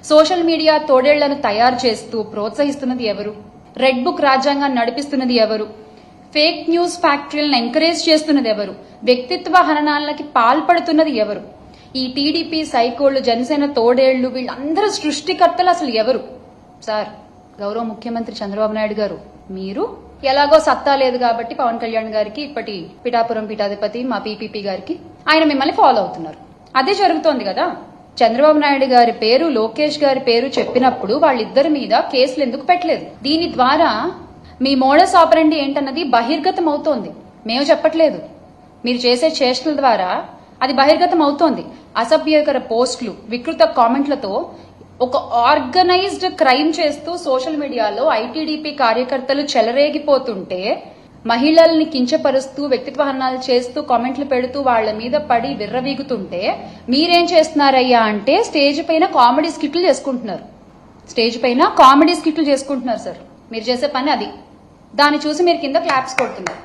Social media తోడేళ్లను తయారు చేస్తూ ప్రోత్సహిస్తున్నది ఎవరు? రెడ్ బుక్ రాజ్యాంగాన్ని నడిపిస్తున్నది ఎవరు? ఫేక్ న్యూస్ ఫ్యాక్టరీలను ఎంకరేజ్ చేస్తున్నది ఎవరు? వ్యక్తిత్వ హననాలకి పాల్పడుతున్నది ఎవరు? ఈ టీడీపీ సైకోళ్లు, జనసేన తోడేళ్లు, వీళ్ళందరూ సృష్టికర్తలు అసలు ఎవరు? సార్, గౌరవ ముఖ్యమంత్రి చంద్రబాబు నాయుడు గారు, మీరు ఎలాగో సత్తా లేదు కాబట్టి పవన్ కళ్యాణ్ గారికి, ఇప్పటి పిఠాపురం పీఠాధిపతి మా పీపీపీ గారికి ఆయన మిమ్మల్ని ఫాలో అవుతున్నారు. అదే జరుగుతోంది కదా. చంద్రబాబు నాయుడు గారి పేరు, లోకేష్ గారి పేరు చెప్పినప్పుడు వాళ్ళిద్దరి మీద కేసులు ఎందుకు పెట్టలేదు? దీని ద్వారా మీ మోడస్ ఆపరెండి ఏంటన్నది బహిర్గతం అవుతోంది. మేము చెప్పట్లేదు, మీరు చేసే చేష్టల ద్వారా అది బహిర్గతం అవుతోంది. అసభ్యకర పోస్టులు, వికృత కామెంట్లతో ఒక ఆర్గనైజ్డ్ క్రైమ్ చేస్తూ సోషల్ మీడియాలో ఐటీడీపీ కార్యకర్తలు చెలరేగిపోతుంటే, మహిళల్ని కించపరుస్తూ వ్యక్తిత్వ హననాలు చేస్తూ కామెంట్లు పెడుతూ వాళ్ల మీద పడి విర్రవీగుతుంటే మీరేం చేస్తున్నారయ్యా అంటే స్టేజ్ పైన కామెడీ స్కిట్లు చేసుకుంటున్నారు. సార్, మీరు చేసే పని అది. దాన్ని చూసి మీరు కింద క్లాప్స్ కొడుతున్నారు.